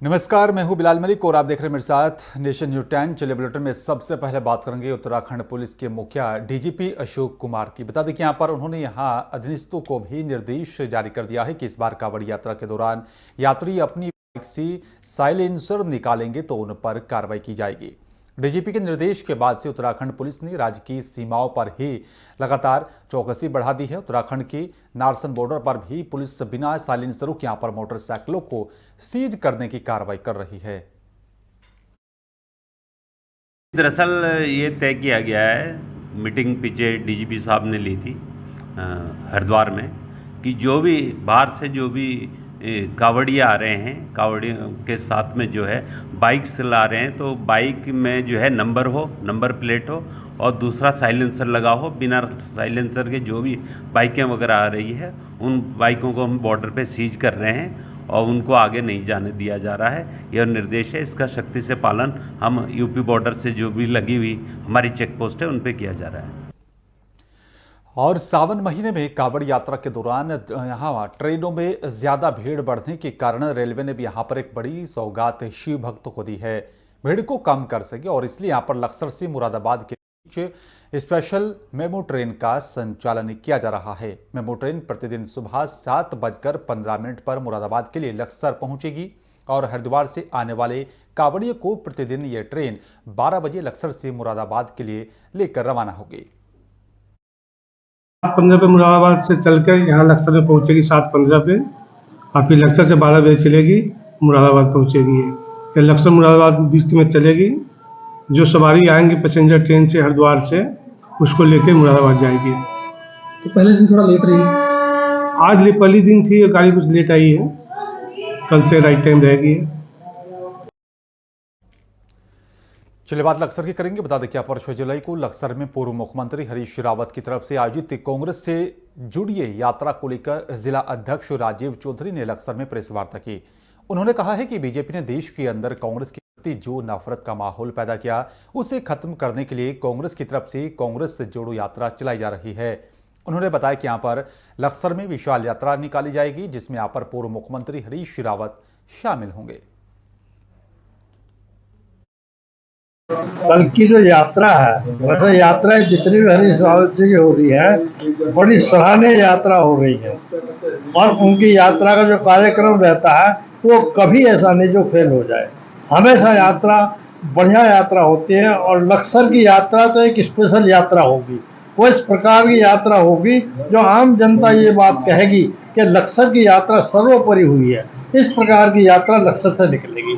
नमस्कार, मैं हूं बिलाल मलिक और आप देख रहे हैं मेरे साथ नेशन न्यूज 10। चलिए बुलेटिन में सबसे पहले बात करेंगे उत्तराखंड पुलिस के मुखिया डीजीपी अशोक कुमार की। बता दें कि यहां पर उन्होंने यहां अधीनस्थों को भी निर्देश जारी कर दिया है कि इस बार कांवड़ यात्रा के दौरान यात्री अपनी बाइक से साइलेंसर निकालेंगे तो उन पर कार्रवाई की जाएगी। डीजीपी के निर्देश के बाद से उत्तराखंड पुलिस ने राज्य की सीमाओं पर ही लगातार चौकसी बढ़ा दी है। उत्तराखंड के नारसन बॉर्डर पर भी पुलिस बिना साइलेंसरों के यहां पर मोटरसाइकिलों को सीज करने की कार्रवाई कर रही है। दरअसल ये तय किया गया है, मीटिंग पीछे डीजीपी साहब ने ली थी हरिद्वार में, कि जो भी बाहर से जो भी कांवड़िया आ रहे हैं, कांवड़ियों के साथ में जो है बाइक से ला रहे हैं, तो बाइक में जो है नंबर प्लेट हो और दूसरा साइलेंसर लगा हो। बिना साइलेंसर के जो भी बाइकें वगैरह आ रही है उन बाइकों को हम बॉर्डर पे सीज कर रहे हैं और उनको आगे नहीं जाने दिया जा रहा है। यह निर्देश है, इसका सख्ती से पालन हम यूपी बॉर्डर से जो भी लगी हुई हमारी चेक पोस्ट है उन पे किया जा रहा है। और सावन महीने में कांवड़ यात्रा के दौरान यहाँ ट्रेनों में ज्यादा भीड़ बढ़ने के कारण रेलवे ने भी यहाँ पर एक बड़ी सौगात शिव भक्तों को दी है। भीड़ को कम कर सके और इसलिए यहाँ पर लक्सर से मुरादाबाद के बीच स्पेशल मेमू ट्रेन का संचालन किया जा रहा है। मेमू ट्रेन प्रतिदिन सुबह 7:15 पर मुरादाबाद के लिए लक्सर पहुंचेगी और हरिद्वार से आने वाले कांवड़ियों को प्रतिदिन ये ट्रेन 12 बजे लक्सर से मुरादाबाद के लिए लेकर रवाना होगी। 7:15 पे मुरादाबाद से चलकर यहाँ लक्सर में पहुँचेगी 7:15 पे, और फिर लक्सर से 12 बजे चलेगी, मुरादाबाद पहुँचेगी। ये लक्सर मुरादाबाद बीच में चलेगी। जो सवारी आएंगे पैसेंजर ट्रेन से हरिद्वार से, उसको लेके मुरादाबाद जाएगी। तो पहले दिन थोड़ा लेट रही, आज पहली दिन थी, गाड़ी कुछ लेट आई है, कल से राइट टाइम रहेगी। चलिए बात लक्सर की करेंगे। बता दें कि पर 6 जुलाई को लक्सर में पूर्व मुख्यमंत्री हरीश रावत की तरफ से आयोजित कांग्रेस से जुड़िए यात्रा को लेकर जिला अध्यक्ष राजीव चौधरी ने लक्सर में प्रेस वार्ता की। उन्होंने कहा है कि बीजेपी ने देश के अंदर कांग्रेस के प्रति जो नफरत का माहौल पैदा किया, उसे खत्म करने के लिए कांग्रेस की तरफ से कांग्रेस से जोड़ो यात्रा चलाई जा रही है। उन्होंने बताया कि यहाँ पर लक्सर में विशाल यात्रा निकाली जाएगी, जिसमें यहाँ पर पूर्व मुख्यमंत्री हरीश रावत शामिल होंगे। कल की जो यात्रा है, वैसे यात्रा जितनी भी हरीश रावत जी की हो रही है, बड़ी सराहनीय यात्रा हो रही है। और उनकी यात्रा का जो कार्यक्रम रहता है वो कभी ऐसा नहीं जो फेल हो जाए। हमेशा यात्रा बढ़िया यात्रा होती है, और लक्सर की यात्रा तो एक स्पेशल यात्रा होगी। वो इस प्रकार की यात्रा होगी जो आम जनता ये बात कहेगी कि लक्सर की यात्रा सर्वोपरि हुई है। इस प्रकार की यात्रा लक्सर से निकलेगी।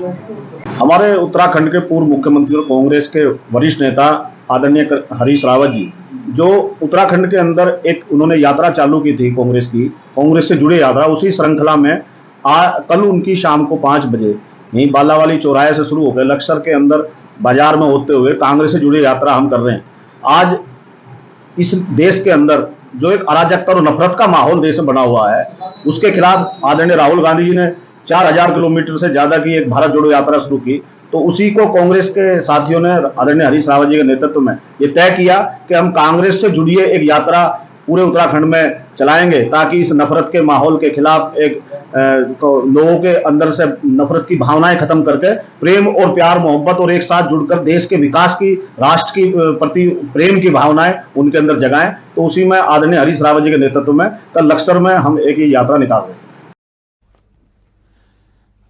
हमारे उत्तराखंड के पूर्व मुख्यमंत्री और कांग्रेस के वरिष्ठ नेता आदरणीय हरीश रावत जी, जो उत्तराखंड के अंदर एक उन्होंने यात्रा चालू की थी कांग्रेस से जुड़ी यात्रा, उसी श्रृंखला में कल उनकी शाम को 5 बजे यहीं बालावाली चौराहे से शुरू होकर लक्सर के अंदर बाजार में होते हुए कांग्रेस से जुड़ी यात्रा हम कर रहे हैं। आज इस देश के अंदर जो एक अराजकता और नफरत का माहौल देश में बना हुआ है, उसके खिलाफ आदरणीय राहुल गांधी जी ने 4000 किलोमीटर से ज्यादा की एक भारत जोड़ो यात्रा शुरू की। तो उसी को कांग्रेस के साथियों ने आदरणीय हरीश रावत जी के नेतृत्व में ये तय किया कि हम कांग्रेस से जुड़ी एक यात्रा पूरे उत्तराखंड में चलाएंगे, ताकि इस नफरत के माहौल के खिलाफ एक लोगों के अंदर से नफरत की भावनाएं खत्म करके प्रेम और प्यार मोहब्बत और एक साथ जुड़कर देश के विकास की, राष्ट्र की प्रति प्रेम की भावनाएं उनके अंदर जगाएं। तो उसी में आदरणीय हरीश रावत जी के नेतृत्व में कल लक्सर में हम एक ही यात्रा निकाल रहे हैं।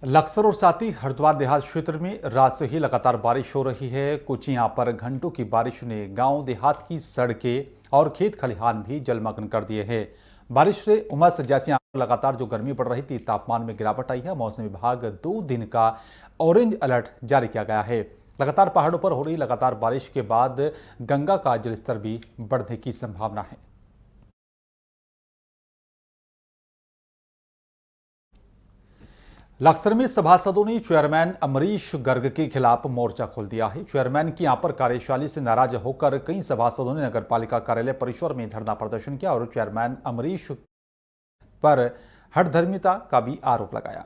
लक्सर और साथ ही हरिद्वार देहात क्षेत्र में रात से ही लगातार बारिश हो रही है। कुछ यहाँ पर घंटों की बारिश ने गांव देहात की सड़कें और खेत खलिहान भी जलमग्न कर दिए हैं। बारिश से उमस जैसे यहाँ पर लगातार जो गर्मी पड़ रही थी, तापमान में गिरावट आई है। मौसम विभाग 2 दिन का ऑरेंज अलर्ट जारी किया गया है। लगातार पहाड़ों पर हो रही लगातार बारिश के बाद गंगा का जलस्तर भी बढ़ने की संभावना है। लक्सर में सभासदों ने चेयरमैन अमरीश गर्ग के खिलाफ मोर्चा खोल दिया है। चेयरमैन की यहां पर कार्यशैली से नाराज होकर कई सभासदों ने नगरपालिका कार्यालय परिसर में धरना प्रदर्शन किया और चेयरमैन अमरीश पर हठधर्मिता का भी आरोप लगाया।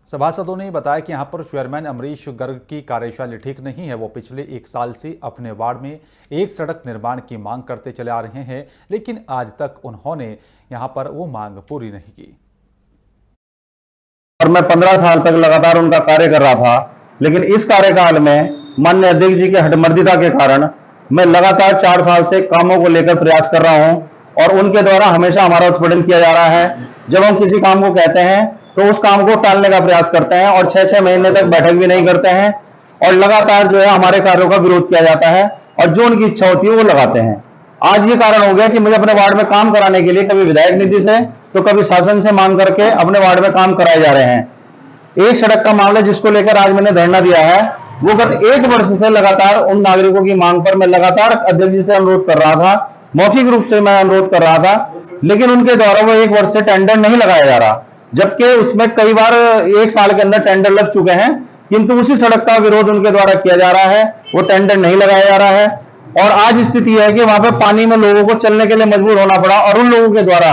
सभासदों ने बताया कि यहां पर चेयरमैन अमरीश गर्ग की कार्यशैली ठीक नहीं है। वो पिछले 1 साल से अपने वार्ड में एक सड़क निर्माण की मांग करते चले आ रहे हैं, लेकिन आज तक उन्होंने यहां पर वो मांग पूरी नहीं की। और मैं 15 साल तक लगातार उनका कार्य कर रहा था, लेकिन इस कार्यकाल में माननीय अध्यक्ष जी की हठमर्दिता के कारण मैं लगातार 4 साल से कामों को लेकर प्रयास कर रहा हूं और उनके द्वारा हमेशा हमारा उत्पीड़न किया जा रहा है। जब हम किसी काम को कहते हैं तो उस काम को टालने का प्रयास करते हैं और 6-6 महीने तक बैठक भी नहीं करते हैं और लगातार जो है हमारे कार्यों का विरोध किया जाता है और जो उनकी इच्छा होती है वो लगाते हैं। आज ये कारण हो गया कि मुझे अपने वार्ड में काम कराने के लिए कभी विधायक निधि से तो कभी शासन से मांग करके अपने वार्ड में काम कराए जा रहे हैं। एक सड़क का मामला जिसको लेकर आज मैंने धरना दिया है, वो गत 1 वर्ष से लगातार उन नागरिकों की मांग पर मैं लगातार अध्यक्ष जी से अनुरोध कर रहा था, मौखिक रूप से मैं अनुरोध कर रहा था, लेकिन उनके द्वारा वो 1 वर्ष से टेंडर नहीं लगाया जा रहा, जबकि उसमें कई बार 1 साल के अंदर टेंडर लग चुके हैं, किंतु उसी सड़क का विरोध उनके द्वारा किया जा रहा है, वो टेंडर नहीं लगाया जा रहा है। और आज स्थिति है कि वहां पे पानी में लोगों को चलने के लिए मजबूर होना पड़ा और उन लोगों के द्वारा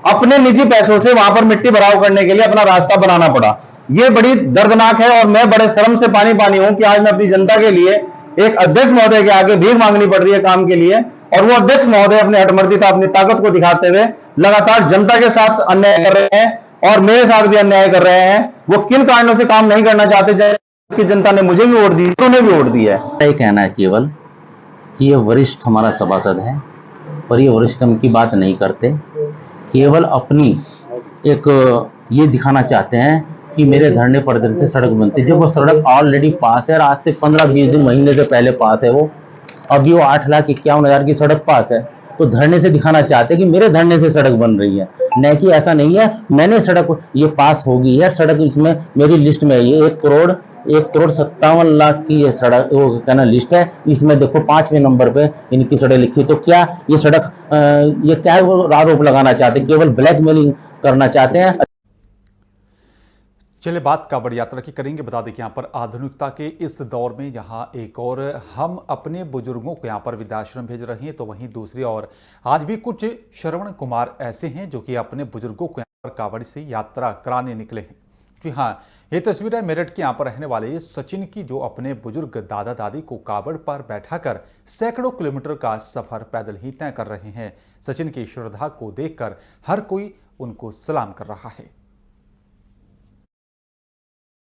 अपने निजी पैसों से वहां पर मिट्टी भराव करने के लिए अपना रास्ता बनाना पड़ा। ये बड़ी दर्दनाक है और मैं बड़े शर्म से पानी हूं कि आज मैं अपनी जनता के लिए एक अध्यक्ष महोदय के आगे भीख मांगनी पड़ रही है काम के लिए, और वो अध्यक्ष महोदय अपनी हठमर्दिता, अपनी ताकत को दिखाते हुए लगातार जनता के साथ अन्याय कर रहे हैं और मेरे साथ भी अन्याय कर रहे हैं। वो किन कारणों से काम नहीं करना चाहते, जबकि जनता ने मुझे भी वोट दी, उन्हें भी वोट दी है। यही कहना है केवल कि ये वरिष्ठ हमारा सभासद है और ये वरिष्ठम की बात नहीं करते, केवल अपनी एक ये दिखाना चाहते हैं कि मेरे धरने प्रदर्शन से सड़क बनती है, जब वो सड़क ऑलरेडी पास है और आज से 15-20 दिन महीने से पहले पास है। वो अभी वो 8,51,000 की सड़क पास है, तो धरने से दिखाना चाहते हैं कि मेरे धरने से सड़क बन रही है, न कि ऐसा नहीं है मैंने सड़क ये पास होगी है सड़क, इसमें मेरी लिस्ट में ये 1 करोड़ 57 लाख की ये सड़क वो कहना लिस्ट है, इसमें देखो 5वें नंबर पे इनकी सड़क लिखी। तो क्या ये सड़क ये क्या है, वो आरोप लगाना चाहते हैं, केवल ब्लैकमेलिंग करना चाहते हैं। चलिए बात कांवड़ यात्रा की करेंगे। बता दें कि यहाँ पर आधुनिकता के इस दौर में यहाँ एक और हम अपने बुजुर्गों को यहाँ पर वृद्धाश्रम भेज रहे हैं, तो वहीं दूसरी ओर आज भी कुछ श्रवण कुमार ऐसे हैं जो कि अपने बुजुर्गों को यहाँ पर कांवड़ से यात्रा कराने निकले हैं। जी हाँ, ये तस्वीर है मेरठ के यहाँ पर रहने वाले सचिन की, जो अपने बुजुर्ग दादा दादी को कांवड़ पर बैठाकर सैकड़ों किलोमीटर का सफर पैदल ही तय कर रहे हैं। सचिन की श्रद्धा को देखकर हर कोई उनको सलाम कर रहा है।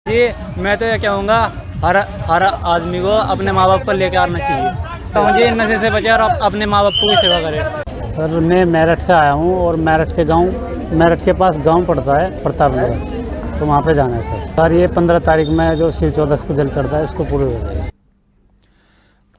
जी मैं तो ये कहूँगा हर आदमी को अपने माँ बाप पर लेकर आना चाहिए, तो मुझे नशे से बचे और अपने माँ बाप को भी सेवा करे। सर मैं मेरठ से आया हूँ और मेरठ के पास गांव पड़ता है प्रतापनगर, तो वहाँ पे जाना है सर। ये 15 तारीख में जो शिव चौदस को जल चढ़ता है उसको पूरे हो जाएगा।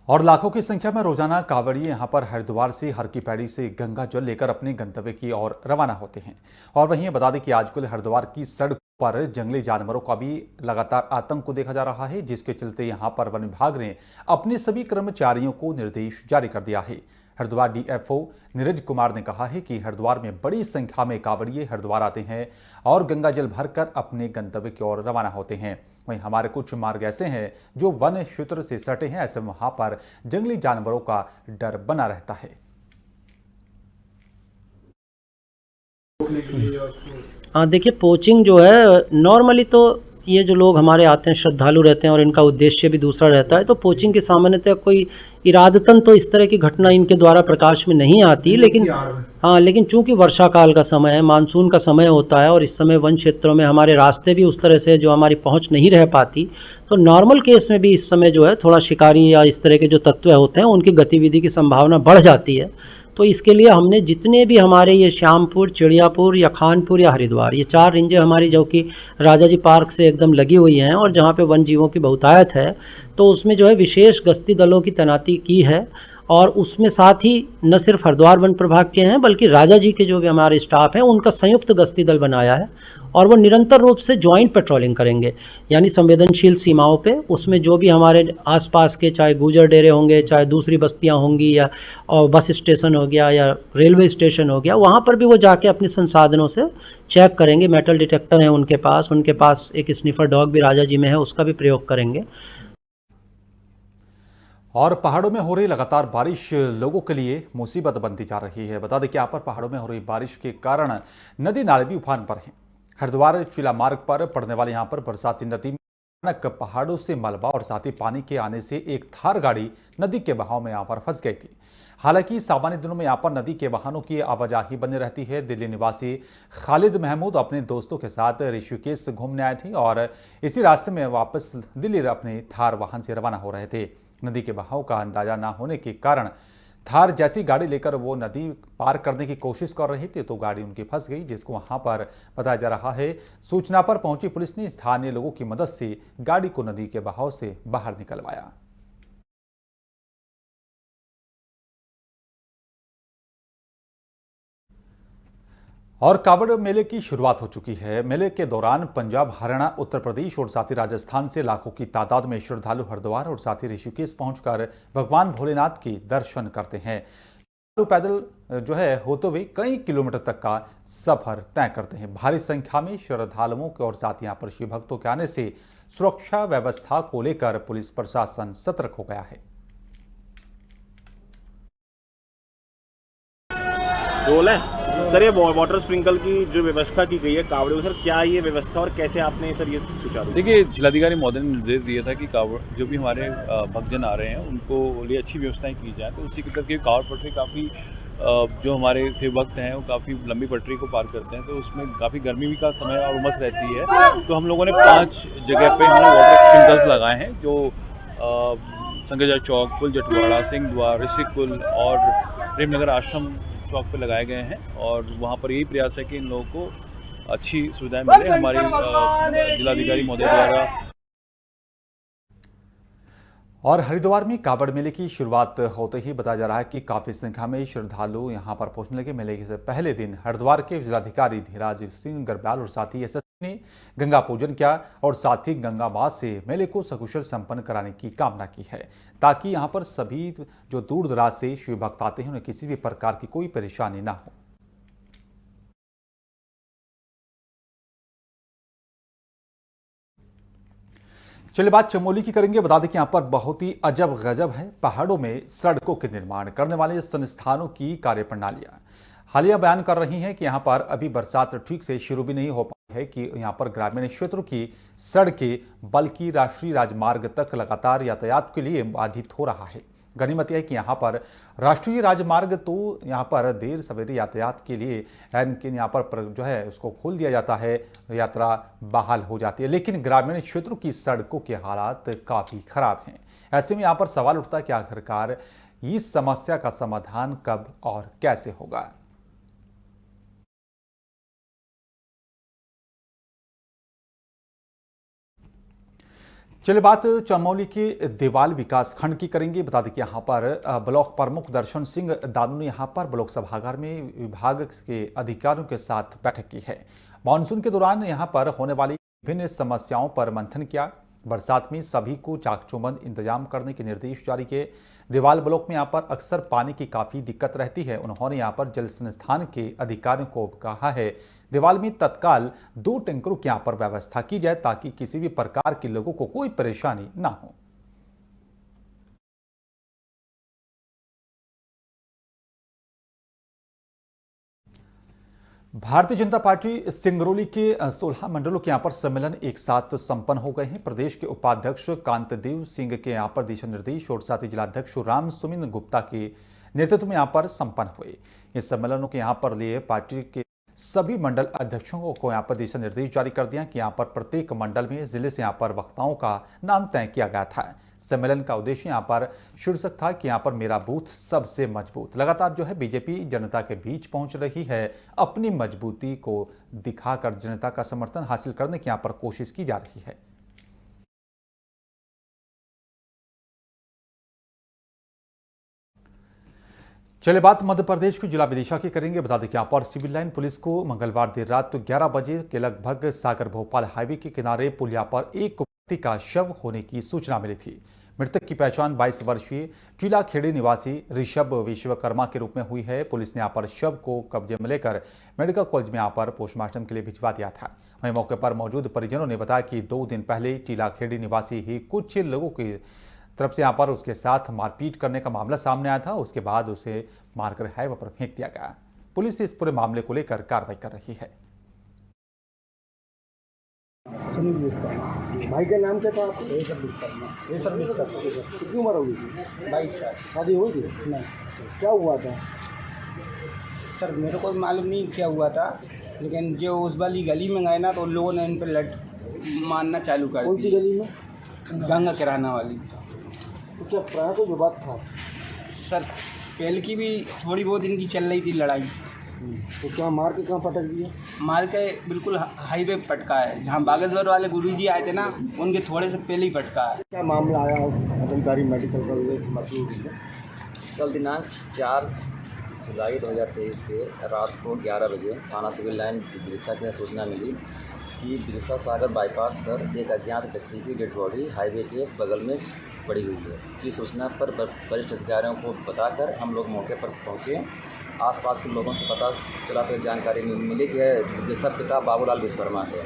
और लाखों की संख्या में रोजाना कांवड़िए यहाँ पर हरिद्वार से हर की पैड़ी से गंगा जल लेकर अपने गंतव्य की ओर रवाना होते हैं। और वहीं बता दें कि आजकल हरिद्वार की सड़क पर जंगली जानवरों का भी लगातार आतंक को देखा जा रहा है, जिसके चलते यहाँ पर वन विभाग ने अपने सभी कर्मचारियों को निर्देश जारी कर दिया है। हरिद्वार डीएफओ नीरज कुमार ने कहा है कि हरिद्वार में बड़ी संख्या में कांवड़िए हरिद्वार आते हैं और गंगा जल भरकर अपने गंतव्य की ओर रवाना होते हैं। वहीं हमारे कुछ मार्ग ऐसे हैं जो वन क्षेत्र से सटे हैं, ऐसे में वहां पर जंगली जानवरों का डर बना रहता है। हाँ देखिए, पोचिंग जो है नॉर्मली तो ये जो लोग हमारे आते हैं श्रद्धालु रहते हैं और इनका उद्देश्य भी दूसरा रहता है, तो पोचिंग के सामान्यतः कोई इरादतन तो इस तरह की घटना इनके द्वारा प्रकाश में नहीं आती, लेकिन चूंकि वर्षा काल का समय है, मानसून का समय होता है और इस समय वन क्षेत्रों में हमारे रास्ते भी उस तरह से जो हमारी पहुंच नहीं रह पाती, तो नॉर्मल केस में भी इस समय जो है थोड़ा शिकारी या इस तरह के जो तत्व होते हैं उनकी गतिविधि की संभावना बढ़ जाती है। तो इसके लिए हमने जितने भी हमारे ये श्यामपुर, चिड़ियापुर या खानपुर या हरिद्वार, ये 4 रेंजें हमारी जो कि राजा जी पार्क से एकदम लगी हुई हैं और जहाँ पे वन जीवों की बहुतायत है, तो उसमें जो है विशेष गश्ती दलों की तैनाती की है। और उसमें साथ ही न सिर्फ हरिद्वार वन प्रभाग के हैं बल्कि राजा जी के जो भी हमारे स्टाफ हैं उनका संयुक्त गश्ती दल बनाया है और वो निरंतर रूप से ज्वाइंट पेट्रोलिंग करेंगे, यानी संवेदनशील सीमाओं पे। उसमें जो भी हमारे आसपास के चाहे गुजर डेरे होंगे, चाहे दूसरी बस्तियां होंगी या और बस स्टेशन हो गया या रेलवे स्टेशन हो गया, वहाँ पर भी वो जाके अपने संसाधनों से चेक करेंगे। मेटल डिटेक्टर हैं उनके पास एक स्निफर डॉग भी राजा जी में है, उसका भी प्रयोग करेंगे। और पहाड़ों में हो रही लगातार बारिश लोगों के लिए मुसीबत बनती जा रही है। बता दें कि यहाँ पर पहाड़ों में हो रही बारिश के कारण नदी नाले भी उफान पर हैं। हरिद्वार चिला मार्ग पर पड़ने वाले यहाँ पर बरसाती नदी में अचानक पहाड़ों से मलबा और साथ ही पानी के आने से एक थार गाड़ी नदी के बहाव में यहाँ पर फंस गई थी। हालांकि सामान्य दिनों में यहाँ पर नदी के वाहनों की आवाजाही बनी रहती है। दिल्ली निवासी खालिद महमूद अपने दोस्तों के साथ ऋषिकेश घूमने आए थे और इसी रास्ते में वापस दिल्ली अपने थार वाहन से रवाना हो रहे थे। नदी के बहाव का अंदाजा न होने के कारण थार जैसी गाड़ी लेकर वो नदी पार करने की कोशिश कर रही थी तो गाड़ी उनकी फंस गई, जिसको वहां पर बताया जा रहा है। सूचना पर पहुंची पुलिस ने स्थानीय लोगों की मदद से गाड़ी को नदी के बहाव से बाहर निकलवाया। और कांवड़ मेले की शुरुआत हो चुकी है। मेले के दौरान पंजाब, हरियाणा, उत्तर प्रदेश और साथ ही राजस्थान से लाखों की तादाद में श्रद्धालु हरिद्वार और साथ ही ऋषिकेश पहुंचकर भगवान भोलेनाथ के दर्शन करते हैं। पैदल होते हुए कई किलोमीटर तक का सफर तय करते हैं। भारी संख्या में श्रद्धालुओं के और साथ यहाँ पर शिव भक्तों के आने से सुरक्षा व्यवस्था को लेकर पुलिस प्रशासन सतर्क हो गया है। सर, ये वाटर स्प्रिंकल की जो व्यवस्था की गई है कावड़े, सर क्या ये व्यवस्था और कैसे आपने सर ये सुचारू? देखिए, जिलाधिकारी महोदय ने निर्देश दिया था कि कावड़ जो भी हमारे भक्तजन आ रहे हैं उनको लिए अच्छी व्यवस्थाएं की जाए। तो उसी के करके कावड़ पटरी काफ़ी जो हमारे सेव भक्त हैं वो काफ़ी लंबी पटरी को पार करते हैं, तो उसमें काफ़ी गर्मी भी का समय और उमस रहती है। तो हम लोगों ने 5 जगह पे हमने वाटर स्प्रिंकल्स लगाए हैं, जो संगजा चौक, पुल जटवाड़ा, सिंह द्वार, ऋषिक पुल और प्रेमनगर आश्रम चौक पे लगाए गए हैं। और वहाँ पर यही प्रयास है कि इन लोगों को अच्छी सुविधाएं मिले हमारी जिलाधिकारी महोदय द्वारा। और हरिद्वार में कांवड़ मेले की शुरुआत होते ही बताया जा रहा है कि काफी संख्या में श्रद्धालु यहां पर पहुंचने लगे। मेले के पहले दिन हरिद्वार के जिलाधिकारी धीराज सिंह गर्ब्याल और साथ ही एसएसपी ने गंगा पूजन किया और साथ ही गंगा मां से मेले को सकुशल संपन्न कराने की कामना की है, ताकि यहां पर सभी जो दूर दराज से शिव भक्त आते हैं उन्हें किसी भी प्रकार की कोई परेशानी ना हो। चलिए बात चमोली की करेंगे। बता दें कि यहाँ पर बहुत ही अजब गजब है। पहाड़ों में सड़कों के निर्माण करने वाले संस्थानों की कार्यप्रणालियां हालिया बयान कर रही हैं कि यहाँ पर अभी बरसात ठीक से शुरू भी नहीं हो पाई है कि यहाँ पर ग्रामीण क्षेत्रों की सड़कें बल्कि राष्ट्रीय राजमार्ग तक लगातार यातायात के लिए बाधित हो रहा है। गनीमत यह है कि यहाँ पर राष्ट्रीय राजमार्ग तो यहाँ पर देर सवेरे यातायात के लिए यहाँ पर उसको खोल दिया जाता है, यात्रा बहाल हो जाती है, लेकिन ग्रामीण क्षेत्रों की सड़कों के हालात काफ़ी खराब हैं। ऐसे में यहाँ पर सवाल उठता है कि आखिरकार इस समस्या का समाधान कब और कैसे होगा। चलिए बात चमोली के देवाल विकास खंड की करेंगे। बता दें कि यहाँ पर ब्लॉक प्रमुख दर्शन सिंह दानू ने यहाँ पर ब्लॉक सभागार में विभाग के अधिकारियों के साथ बैठक की है। मानसून के दौरान यहाँ पर होने वाली विभिन्न समस्याओं पर मंथन किया। बरसात में सभी को चाकचौबंद इंतजाम करने के निर्देश जारी किए। देवाल ब्लॉक में यहाँ पर अक्सर पानी की काफ़ी दिक्कत रहती है। उन्होंने यहाँ पर जल संस्थान के अधिकारियों को कहा है देवाल में तत्काल 2 टैंकरों की यहाँ पर व्यवस्था की जाए, ताकि किसी भी प्रकार के लोगों को कोई परेशानी ना हो। भारतीय जनता पार्टी सिंगरौली के 16 मंडलों के यहाँ पर सम्मेलन एक साथ संपन्न हो गए हैं। प्रदेश के उपाध्यक्ष कांतदेव सिंह के यहाँ पर दिशा निर्देश और साथ ही जिलाध्यक्ष राम सुमिन गुप्ता के नेतृत्व में यहाँ पर संपन्न हुए। इस सम्मेलनों के यहाँ पर लिए पार्टी के सभी मंडल अध्यक्षों को यहाँ पर दिशा निर्देश जारी कर दिया कि यहाँ पर प्रत्येक मंडल में जिले से यहाँ पर वक्ताओं का नाम तय किया गया था। सम्मेलन का उद्देश्य यहाँ पर शीर्षक था कि यहाँ पर मेरा बूथ सबसे मजबूत। लगातार बीजेपी जनता के बीच पहुंच रही है, अपनी मजबूती को दिखाकर जनता का समर्थन हासिल करने की यहाँ पर कोशिश की जा रही है। चलिए बात मध्य प्रदेश के जिला विदिशा की करेंगे। बता दें कि यहाँ पर सिविल लाइन पुलिस को मंगलवार देर रात 11 बजे के लगभग सागर भोपाल हाईवे के किनारे पुलिया पर एक व्यक्ति का शव होने की सूचना मिली थी। मृतक की पहचान 22 वर्षीय टीला खेड़ी निवासी ऋषभ विश्वकर्मा के रूप में हुई है। पुलिस ने यहाँ पर शव को कब्जे में लेकर मेडिकल कॉलेज में यहाँ पर पोस्टमार्टम के लिए भिजवा दिया था। वहीं मौके पर मौजूद परिजनों ने बताया कि 2 दिन पहले टीला खेड़ी निवासी ही कुछ लोगों की तरफ से यहाँ पर उसके साथ मारपीट करने का मामला सामने आया था। उसके बाद उसे मारकर हाईवे पर फेंक दिया गया। पुलिस इस पूरे मामले को लेकर कार्रवाई कर रही है। भाई का नाम क्या था आपको? ये सर्विस करना। कितनी उम्र होगी? 22 साल। शादी हुई थी? नहीं। क्या हुआ था? सर मेरे को मालूम नहीं क्या हुआ था, लेकिन जो उस वाली गली में गए ना तो उन लोगों ने इन पर मारना चालू कर दिया। कौन सी गली में? गंगा किराना वाली। तो क्या प्राय को जो बात था? सर पहले की भी थोड़ी बहुत इनकी चल रही थी लड़ाई। तो क्या मार के कहाँ पटक दिया? मार के बिल्कुल हाईवे पटका है, जहाँ बागेश्वर वाले गुरुजी आए थे ना उनके थोड़े से पहले ही पटका है। क्या मामला आया अधिकारी मेडिकल कॉलेज? कल दिनांक 4 जुलाई 2023 के रात को 11 बजे थाना सिविल लाइन बिरसा में सूचना मिली कि बिरसा सागर बाईपास पर एक अज्ञात व्यक्ति की डेड बॉडी हाईवे के बगल में पड़ी हुई है। की सूचना पर वरिष्ठ अधिकारियों को बताकर हम लोग मौके पर पहुंचे। आसपास के लोगों से पता चला तो जानकारी मिली कि बिरसा पिता बाबूलाल विश्वकर्मा है।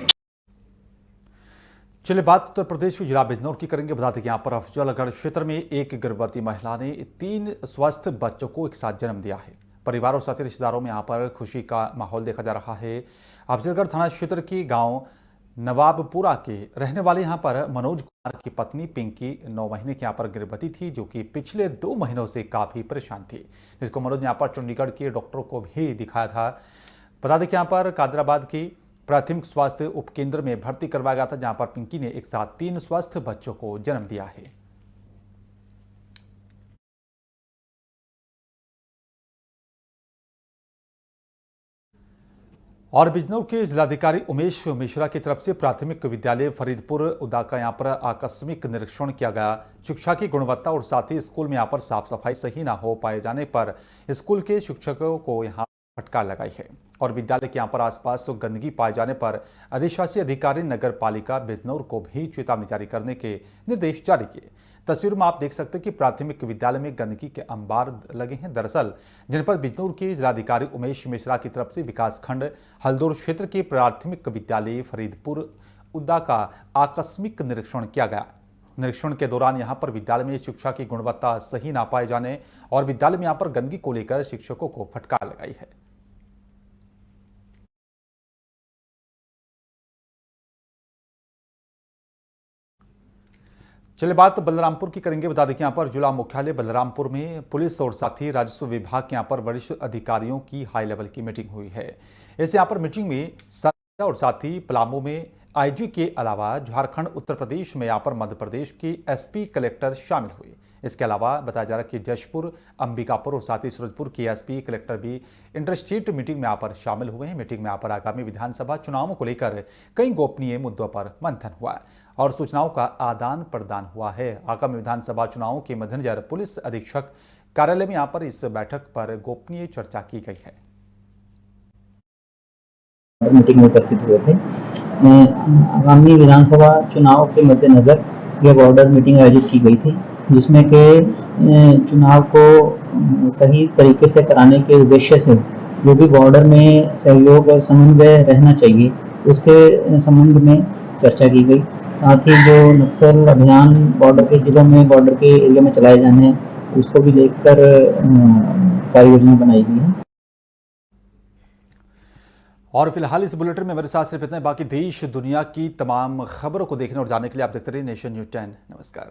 चलिए बात उत्तर प्रदेश के जिला बिजनौर की करेंगे। बता दें कि यहाँ पर अफजलगढ़ क्षेत्र में एक गर्भवती महिला ने 3 स्वस्थ बच्चों को एक साथ जन्म दिया है। परिवार और साथी रिश्तेदारों में यहाँ पर खुशी का माहौल देखा जा रहा है। अफजलगढ़ थाना क्षेत्र के गांव नवाबपुरा के रहने वाले यहाँ पर मनोज कुमार की पत्नी पिंकी 9 महीने की यहाँ पर गर्भवती थी, जो कि पिछले 2 महीनों से काफ़ी परेशान थी, जिसको मनोज ने यहाँ पर चंडीगढ़ के डॉक्टरों को भी दिखाया था। बता दें कि यहाँ पर कादराबाद की प्राथमिक स्वास्थ्य उपकेंद्र में भर्ती करवाया गया था, जहाँ पर पिंकी ने एक साथ 3 स्वस्थ बच्चों को जन्म दिया है। और बिजनौर के जिलाधिकारी उमेश मिश्रा की तरफ से प्राथमिक विद्यालय फरीदपुर उदा का यहाँ पर आकस्मिक निरीक्षण किया गया। शिक्षा की गुणवत्ता और साथ ही स्कूल में यहाँ पर साफ सफाई सही ना हो पाए जाने पर स्कूल के शिक्षकों को यहाँ फटकार लगाई है और विद्यालय के यहाँ पर आसपास तो गंदगी पाए जाने पर अधिशासी अधिकारी नगर पालिका बिजनौर को भी चेतावनी जारी करने के निर्देश जारी किए। तस्वीर में आप देख सकते हैं कि प्राथमिक विद्यालय में गंदगी के अंबार लगे हैं। दरअसल जिन पर बिजनौर के जिलाधिकारी उमेश मिश्रा की तरफ से विकासखंड हल्दौर क्षेत्र के प्राथमिक विद्यालय फरीदपुर उदा का आकस्मिक निरीक्षण किया गया। निरीक्षण के दौरान यहां पर विद्यालय में शिक्षा की गुणवत्ता सही ना पाए जाने और विद्यालय में यहां पर गंदगी को लेकर शिक्षकों को फटकार लगाई है। चलिए बात बलरामपुर की करेंगे। बता दें कि यहाँ पर जिला मुख्यालय बलरामपुर में पुलिस और साथ ही राजस्व विभाग के यहाँ पर वरिष्ठ अधिकारियों की हाई लेवल की मीटिंग हुई है। ऐसे यहाँ पर मीटिंग में सरगुजा और साथ ही पलामू में आईजी के अलावा झारखंड, उत्तर प्रदेश में यहाँ पर मध्य प्रदेश की एसपी कलेक्टर शामिल हुए। इसके अलावा बताया जा रहा है कि जशपुर, अंबिकापुर और साथ ही सूरजपुर की एसपी कलेक्टर भी इंटरस्टेट मीटिंग में यहाँ पर शामिल हुए हैं। मीटिंग में यहाँ पर आगामी विधानसभा चुनावों को लेकर कई गोपनीय मुद्दों पर मंथन हुआ और सूचनाओं का आदान प्रदान हुआ है। आगामी विधानसभा चुनावों के मद्देनजर पुलिस अधीक्षक कार्यालय में यहाँ पर इस बैठक पर गोपनीय चर्चा की गई है। मीटिंग में उपस्थित हुए थे। आगामी विधानसभा चुनाव के मद्देनजर यह बॉर्डर मीटिंग आयोजित की गई थी, जिसमें के चुनाव को सही तरीके से कराने के उद्देश्य से जो भी बॉर्डर में सहयोग और समन्वय रहना चाहिए उसके संबंध में चर्चा की गई। साथ ही जो नक्सल अभियान बॉर्डर के जिलों में, बॉर्डर के एरिया में चलाए जाने हैं, उसको भी लेकर कार्य योजना बनाई गई है। और फिलहाल इस बुलेटिन में मेरे साथ सिर्फ इतना है। बाकी देश दुनिया की तमाम खबरों को देखने और जानने के लिए आप देखते रहिए नेशन न्यूज़ 10। नमस्कार।